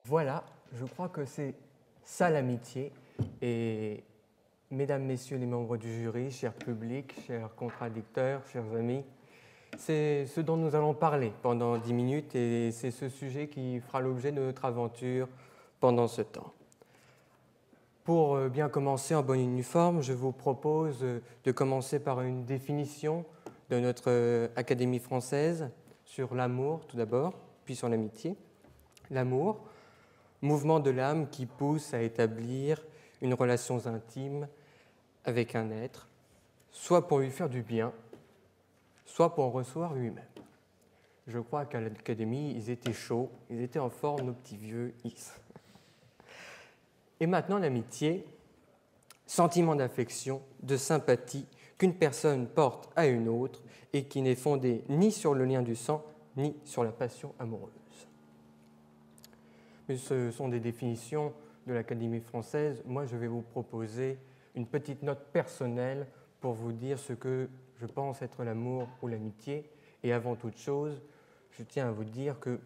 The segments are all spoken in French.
Voilà, je crois que c'est ça l'amitié. Et mesdames, messieurs les membres du jury, cher public, chers contradicteurs, chers amis, c'est ce dont nous allons parler pendant 10 minutes et c'est ce sujet qui fera l'objet de notre aventure pendant ce temps. Pour bien commencer en bonne uniforme, je vous propose de commencer par une définition de notre Académie française sur l'amour tout d'abord, puis sur l'amitié. L'amour, mouvement de l'âme qui pousse à établir une relation intime avec un être, soit pour lui faire du bien, soit pour en recevoir lui-même. Je crois qu'à l'Académie, ils étaient chauds, ils étaient en forme, nos petits vieux X. Et maintenant, l'amitié, sentiment d'affection, de sympathie qu'une personne porte à une autre et qui n'est fondée ni sur le lien du sang, ni sur la passion amoureuse. Mais ce sont des définitions de l'Académie française. Moi, je vais vous proposer une petite note personnelle pour vous dire ce que je pense être l'amour ou l'amitié. Et avant toute chose, je tiens à vous dire que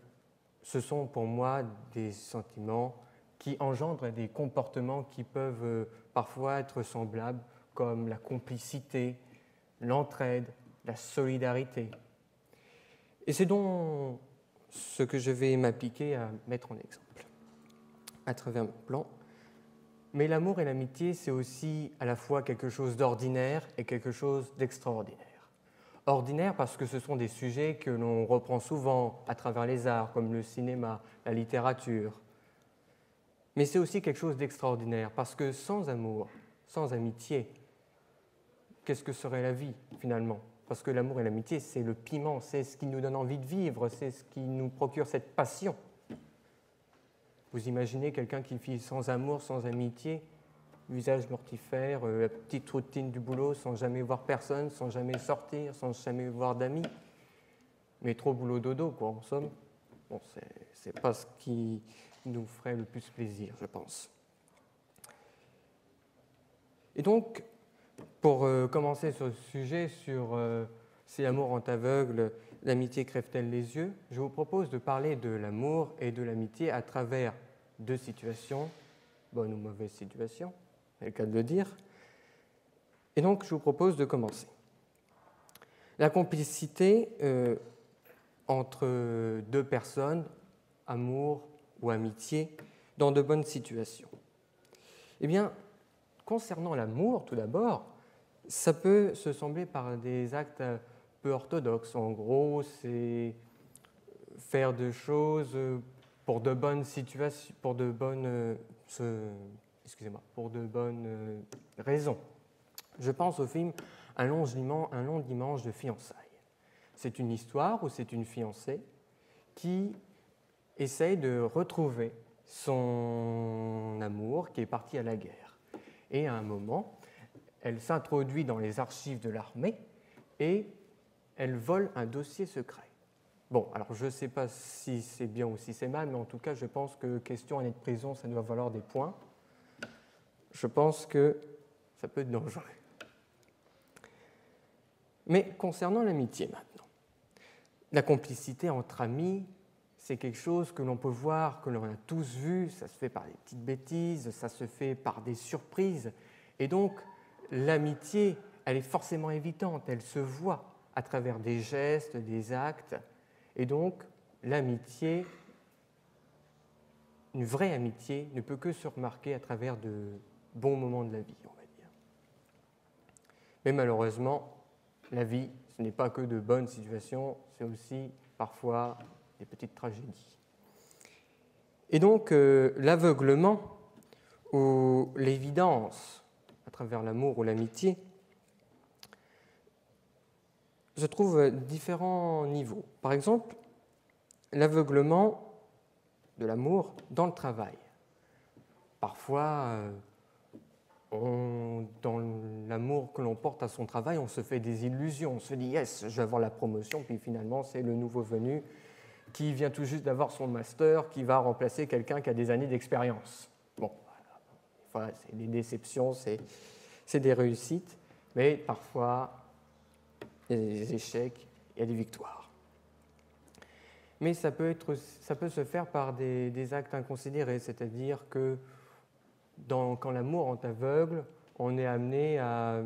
ce sont pour moi des sentiments qui engendrent des comportements qui peuvent parfois être semblables, comme la complicité, l'entraide, la solidarité. Et c'est donc ce que je vais m'appliquer à mettre en exemple à travers mon plan. Mais l'amour et l'amitié, c'est aussi à la fois quelque chose d'ordinaire et quelque chose d'extraordinaire. Ordinaire parce que ce sont des sujets que l'on reprend souvent à travers les arts, comme le cinéma, la littérature. Mais c'est aussi quelque chose d'extraordinaire parce que sans amour, sans amitié, qu'est-ce que serait la vie finalement ? Parce que l'amour et l'amitié, c'est le piment, c'est ce qui nous donne envie de vivre, c'est ce qui nous procure cette passion. Vous imaginez quelqu'un qui vit sans amour, sans amitié, visage mortifère, la petite routine du boulot, sans jamais voir personne, sans jamais sortir, sans jamais voir d'amis. Métro, boulot, dodo, quoi, en somme. Bon, c'est pas ce qui nous ferait le plus plaisir, je pense. Et donc, pour commencer sur le sujet, sur si l'amour rend aveugle, l'amitié crève-t-elle les yeux, je vous propose de parler de l'amour et de l'amitié à travers deux situations, bonne ou mauvaise situation, c'est le cas de le dire. Et donc, je vous propose de commencer. La complicité entre deux personnes, amour ou amitié, dans de bonnes situations. Eh bien, concernant l'amour, tout d'abord, ça peut se sembler par des actes peu orthodoxes. En gros, c'est faire des choses pour de bonnes situations, pour de bonnes raisons. Je pense au film Un long dimanche de fiançailles. C'est une histoire où c'est une fiancée qui essaye de retrouver son amour qui est parti à la guerre. Et à un moment, elle s'introduit dans les archives de l'armée et elle vole un dossier secret. Bon, alors je ne sais pas si c'est bien ou si c'est mal, mais en tout cas, je pense que question année de prison, ça doit valoir des points. Je pense que ça peut être dangereux. Mais concernant l'amitié maintenant, la complicité entre amis, c'est quelque chose que l'on peut voir, que l'on a tous vu, ça se fait par des petites bêtises, ça se fait par des surprises. Et donc, l'amitié, elle est forcément évidente, elle se voit à travers des gestes, des actes. Et donc, l'amitié, une vraie amitié, ne peut que se remarquer à travers de bons moments de la vie, on va dire. Mais malheureusement, la vie, ce n'est pas que de bonnes situations, c'est aussi parfois des petites tragédies. Et donc, l'aveuglement ou l'évidence à travers l'amour ou l'amitié se trouve à différents niveaux. Par exemple, l'aveuglement de l'amour dans le travail. Parfois, dans l'amour que l'on porte à son travail, on se fait des illusions. On se dit « yes, je vais avoir la promotion », puis finalement, c'est le nouveau venu qui vient tout juste d'avoir son master, qui va remplacer quelqu'un qui a des années d'expérience. Bon, voilà, c'est des déceptions, c'est des réussites, mais parfois, il y a des échecs, il y a des victoires. mais ça peut se faire par des actes inconsidérés, c'est-à-dire que quand l'amour est aveugle, on est amené à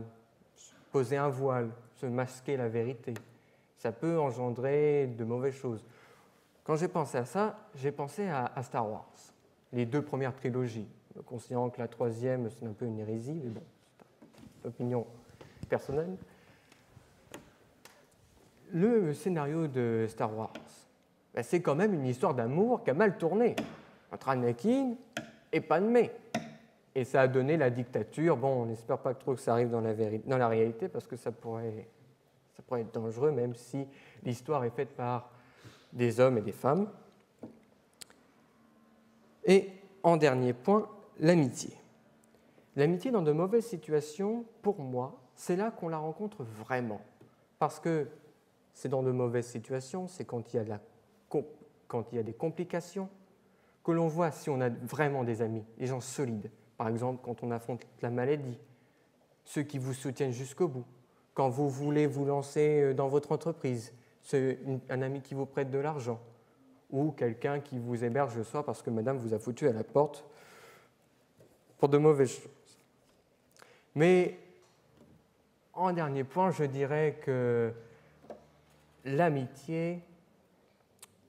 poser un voile, se masquer la vérité. Ça peut engendrer de mauvaises choses. Quand j'ai pensé à ça, j'ai pensé à Star Wars, les 2 premières trilogies, considérant que la 3e, c'est un peu une hérésie, mais bon, c'est une opinion personnelle. Le scénario de Star Wars, c'est quand même une histoire d'amour qui a mal tourné entre Anakin et Padmé. Et ça a donné la dictature. Bon, on n'espère pas trop que ça arrive dans la réalité, parce que ça pourrait être dangereux, même si l'histoire est faite par des hommes et des femmes. Et en dernier point, l'amitié. L'amitié dans de mauvaises situations, pour moi, c'est là qu'on la rencontre vraiment. Parce que c'est dans de mauvaises situations, c'est quand il y a des complications, que l'on voit si on a vraiment des amis, des gens solides. Par exemple, quand on affronte la maladie, ceux qui vous soutiennent jusqu'au bout. Quand vous voulez vous lancer dans votre entreprise, c'est un ami qui vous prête de l'argent, ou quelqu'un qui vous héberge le soir parce que madame vous a foutu à la porte pour de mauvaises choses. Mais en dernier point, je dirais que l'amitié,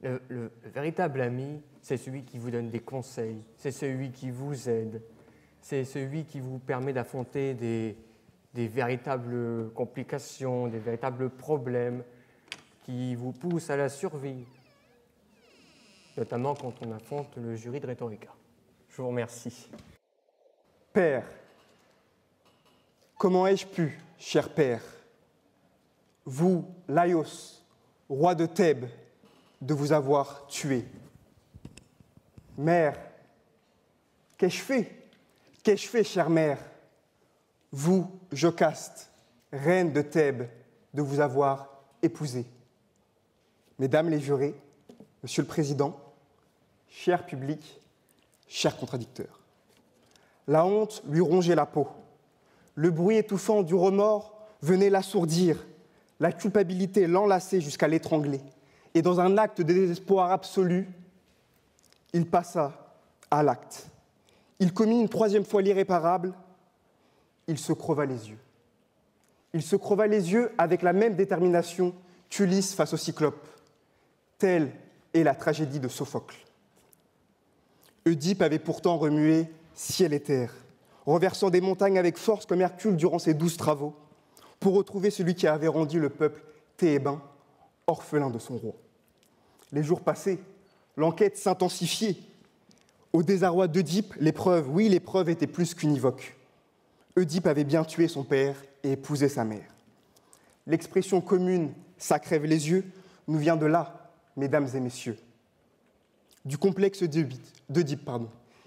le véritable ami, c'est celui qui vous donne des conseils, c'est celui qui vous aide, c'est celui qui vous permet d'affronter des véritables complications, des véritables problèmes qui vous poussent à la survie, notamment quand on affronte le jury de Rhétorica. Je vous remercie. Père, comment ai-je pu, cher Père, vous, Laios, roi de Thèbes, de vous avoir tué? Mère, qu'ai-je fait? Qu'ai-je fait, chère mère? Vous, Jocaste, reine de Thèbes, de vous avoir épousé. Mesdames les jurés, Monsieur le Président, cher public, chers contradicteurs, la honte lui rongeait la peau. Le bruit étouffant du remords venait l'assourdir, la culpabilité l'enlaçait jusqu'à l'étrangler. Et dans un acte de désespoir absolu, il passa à l'acte. Il commit une 3e fois l'irréparable, il se creva les yeux. Il se creva les yeux avec la même détermination qu'Ulysse face au Cyclope. Telle est la tragédie de Sophocle. Oedipe avait pourtant remué ciel et terre, renversant des montagnes avec force comme Hercule durant ses 12 travaux, pour retrouver celui qui avait rendu le peuple thébain orphelin de son roi. Les jours passés, l'enquête s'intensifiait. Au désarroi d'Oedipe, l'épreuve était plus qu'univoque. Oedipe avait bien tué son père et épousé sa mère. L'expression commune « ça crève les yeux » nous vient de là, mesdames et messieurs, du complexe d'Oedipe.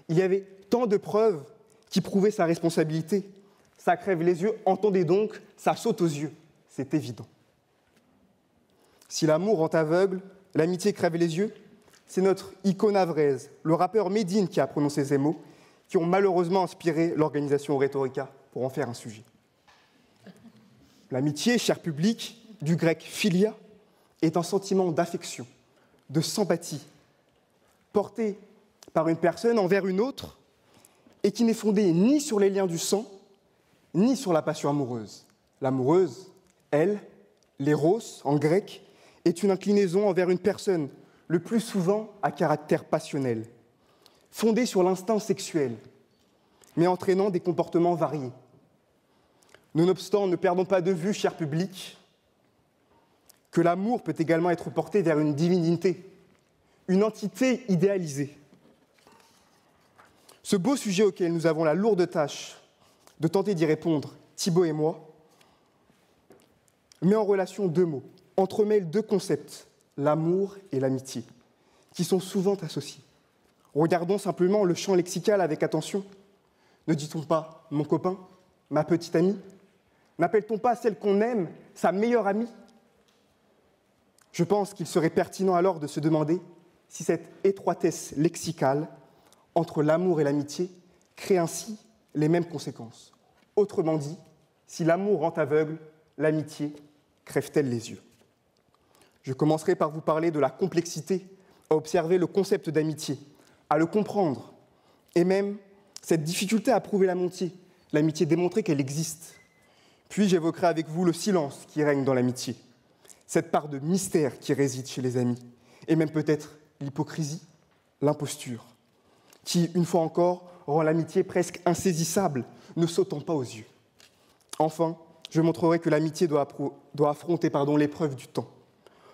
Il y avait tant de preuves qui prouvaient sa responsabilité. Ça crève les yeux, entendez donc, ça saute aux yeux, c'est évident. Si l'amour rend aveugle, l'amitié crève les yeux, c'est notre icône avraise, le rappeur Médine, qui a prononcé ces mots, qui ont malheureusement inspiré l'organisation Rhétorica pour en faire un sujet. L'amitié, cher public, du grec philia, est un sentiment d'affection, de sympathie, porté par une personne envers une autre et qui n'est fondé ni sur les liens du sang, ni sur la passion amoureuse. L'amoureuse, elle, l'éros en grec, est une inclinaison envers une personne, le plus souvent à caractère passionnel, fondée sur l'instinct sexuel, mais entraînant des comportements variés. Nonobstant, ne perdons pas de vue, cher public, que l'amour peut également être porté vers une divinité, une entité idéalisée. Ce beau sujet auquel nous avons la lourde tâche de tenter d'y répondre, Thibaut et moi, met en relation 2 mots, entremêle 2 concepts, l'amour et l'amitié, qui sont souvent associés. Regardons simplement le champ lexical avec attention. Ne dit-on pas « mon copain »,« ma petite amie » ? N'appelle-t-on pas celle qu'on aime « sa meilleure amie » ? Je pense qu'il serait pertinent alors de se demander si cette étroitesse lexicale entre l'amour et l'amitié crée ainsi les mêmes conséquences. Autrement dit, si l'amour rend aveugle, l'amitié crève-t-elle les yeux ? Je commencerai par vous parler de la complexité à observer le concept d'amitié, à le comprendre, et même cette difficulté à prouver l'amitié démontrer qu'elle existe. Puis j'évoquerai avec vous le silence qui règne dans l'amitié, cette part de mystère qui réside chez les amis, et même peut-être l'hypocrisie, l'imposture, qui, une fois encore, rend l'amitié presque insaisissable, ne sautant pas aux yeux. Enfin, je montrerai que l'amitié doit affronter l'épreuve du temps,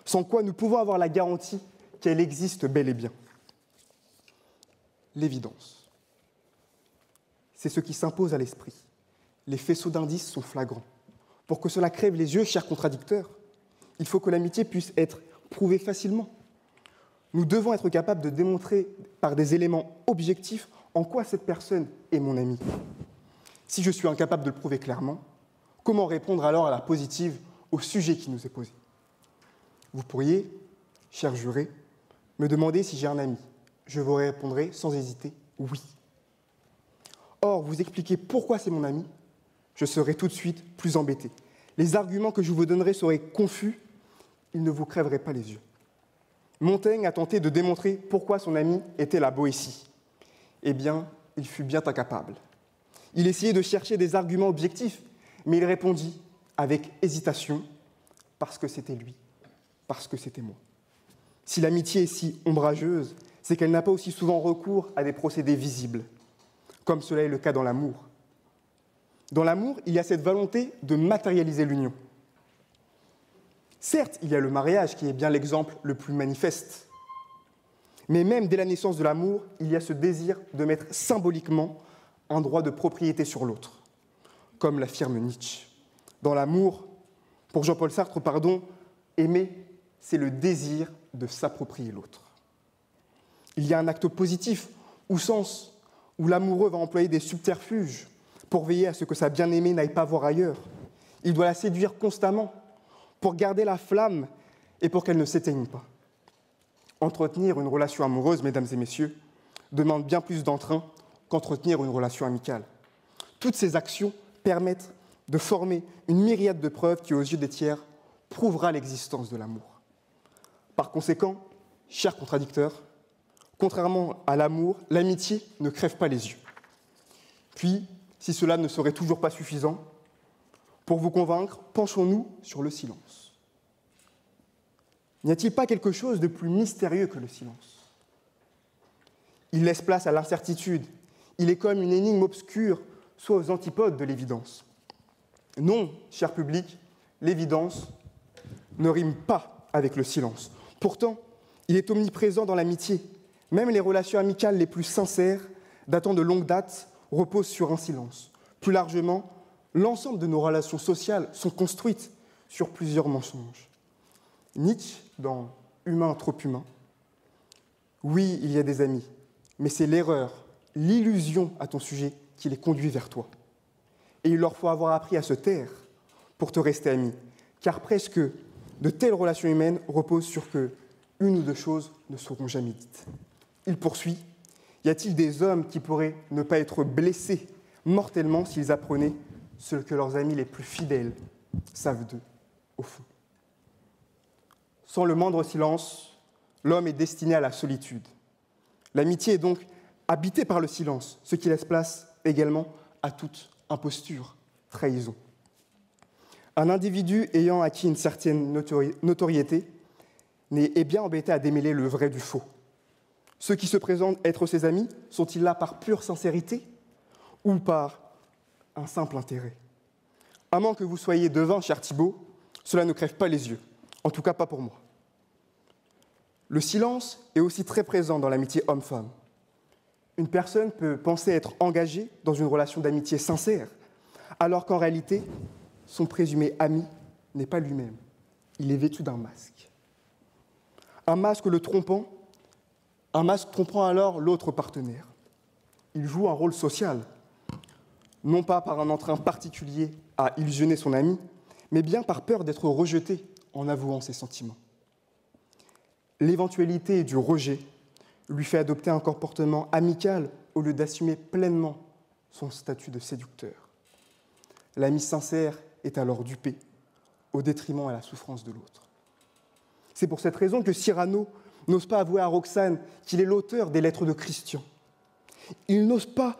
sans quoi nous pouvons avoir la garantie qu'elle existe bel et bien. L'évidence. C'est ce qui s'impose à l'esprit. Les faisceaux d'indices sont flagrants. Pour que cela crève les yeux, chers contradicteurs, il faut que l'amitié puisse être prouvée facilement. Nous devons être capables de démontrer par des éléments objectifs en quoi cette personne est mon ami. Si je suis incapable de le prouver clairement, comment répondre alors à la positive au sujet qui nous est posé ? Vous pourriez, chers jurés, me demander si j'ai un ami. Je vous répondrai sans hésiter oui. Or, vous expliquer pourquoi c'est mon ami, je serai tout de suite plus embêté. Les arguments que je vous donnerai seraient confus, ils ne vous crèveraient pas les yeux. Montaigne a tenté de démontrer pourquoi son ami était la Boétie. Eh bien, il fut bien incapable. Il essayait de chercher des arguments objectifs, mais il répondit avec hésitation, parce que c'était lui, parce que c'était moi. Si l'amitié est si ombrageuse, c'est qu'elle n'a pas aussi souvent recours à des procédés visibles, comme cela est le cas dans l'amour. Dans l'amour, il y a cette volonté de matérialiser l'union. Certes, il y a le mariage qui est bien l'exemple le plus manifeste, mais même dès la naissance de l'amour, il y a ce désir de mettre symboliquement un droit de propriété sur l'autre, comme l'affirme Nietzsche. Dans l'amour, pour Jean-Paul Sartre, aimer, c'est le désir de s'approprier l'autre. Il y a un acte positif, ou sens, où l'amoureux va employer des subterfuges pour veiller à ce que sa bien-aimée n'aille pas voir ailleurs. Il doit la séduire constamment pour garder la flamme et pour qu'elle ne s'éteigne pas. Entretenir une relation amoureuse, mesdames et messieurs, demande bien plus d'entrain qu'entretenir une relation amicale. Toutes ces actions permettent de former une myriade de preuves qui, aux yeux des tiers, prouvera l'existence de l'amour. Par conséquent, chers contradicteurs, contrairement à l'amour, l'amitié ne crève pas les yeux. Puis, si cela ne serait toujours pas suffisant, pour vous convaincre, penchons-nous sur le silence. N'y a-t-il pas quelque chose de plus mystérieux que le silence ? Il laisse place à l'incertitude. Il est comme une énigme obscure, soit aux antipodes de l'évidence. Non, cher public, l'évidence ne rime pas avec le silence. Pourtant, il est omniprésent dans l'amitié. Même les relations amicales les plus sincères, datant de longue date, reposent sur un silence. Plus largement, l'ensemble de nos relations sociales sont construites sur plusieurs mensonges. Nietzsche, dans « Humain trop humain », oui, il y a des amis, mais c'est l'erreur, l'illusion à ton sujet qui les conduit vers toi. Et il leur faut avoir appris à se taire pour te rester amis, car presque de telles relations humaines reposent sur que une ou deux choses ne seront jamais dites. Il poursuit, y a-t-il des hommes qui pourraient ne pas être blessés mortellement s'ils apprenaient ce que leurs amis les plus fidèles savent d'eux, au fond? Sans le moindre silence, l'homme est destiné à la solitude. L'amitié est donc habitée par le silence, ce qui laisse place également à toute imposture, trahison. Un individu ayant acquis une certaine notoriété est bien embêté à démêler le vrai du faux. Ceux qui se présentent être ses amis sont-ils là par pure sincérité ou par un simple intérêt? À moins que vous soyez devin, cher Thibaut, cela ne crève pas les yeux, en tout cas pas pour moi. Le silence est aussi très présent dans l'amitié homme-femme. Une personne peut penser être engagée dans une relation d'amitié sincère, alors qu'en réalité, son présumé ami n'est pas lui-même. Il est vêtu d'un masque. Un masque trompant alors l'autre partenaire. Il joue un rôle social, non pas par un entrain particulier à illusionner son ami, mais bien par peur d'être rejeté en avouant ses sentiments. L'éventualité du rejet lui fait adopter un comportement amical au lieu d'assumer pleinement son statut de séducteur. L'ami sincère est alors dupé, au détriment et à la souffrance de l'autre. C'est pour cette raison que Cyrano n'ose pas avouer à Roxane qu'il est l'auteur des lettres de Christian. Il n'ose pas,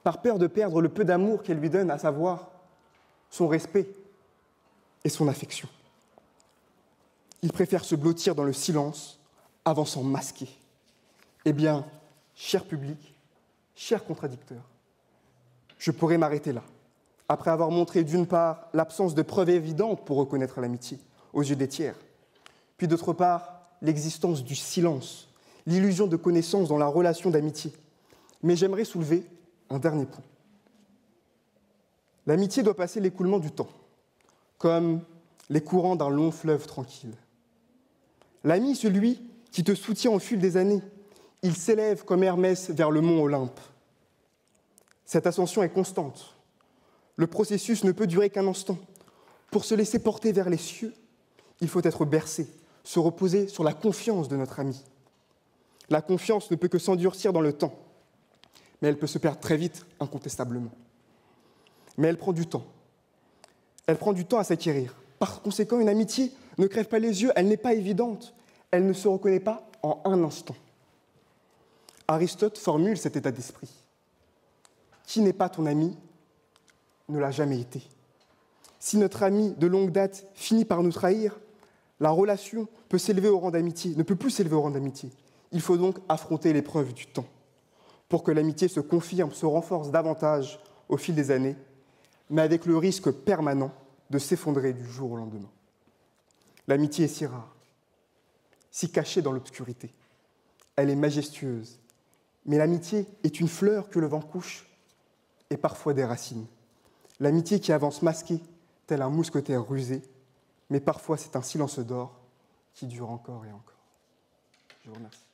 par peur de perdre le peu d'amour qu'elle lui donne, à savoir son respect et son affection. Il préfère se blottir dans le silence avant s'en masquer. Eh bien, cher public, cher contradicteur, je pourrais m'arrêter là, après avoir montré d'une part l'absence de preuves évidentes pour reconnaître l'amitié aux yeux des tiers, puis d'autre part l'existence du silence, l'illusion de connaissance dans la relation d'amitié. Mais j'aimerais soulever un dernier point. L'amitié doit passer l'écoulement du temps, comme les courants d'un long fleuve tranquille. L'ami, celui qui te soutient au fil des années, il s'élève comme Hermès vers le mont Olympe. Cette ascension est constante. Le processus ne peut durer qu'un instant. Pour se laisser porter vers les cieux, il faut être bercé, se reposer sur la confiance de notre ami. La confiance ne peut que s'endurcir dans le temps, mais elle peut se perdre très vite, incontestablement. Mais elle prend du temps. Elle prend du temps à s'acquérir. Par conséquent, une amitié ne crève pas les yeux, elle n'est pas évidente, elle ne se reconnaît pas en un instant. Aristote formule cet état d'esprit. Qui n'est pas ton ami ne l'a jamais été. Si notre ami de longue date finit par nous trahir, la relation peut s'élever au rang d'amitié, ne peut plus s'élever au rang d'amitié. Il faut donc affronter l'épreuve du temps pour que l'amitié se confirme, se renforce davantage au fil des années, mais avec le risque permanent de s'effondrer du jour au lendemain. L'amitié est si rare, si cachée dans l'obscurité. Elle est majestueuse, mais l'amitié est une fleur que le vent couche et parfois des racines. L'amitié qui avance masquée, tel un mousquetaire rusé, mais parfois c'est un silence d'or qui dure encore et encore. Je vous remercie.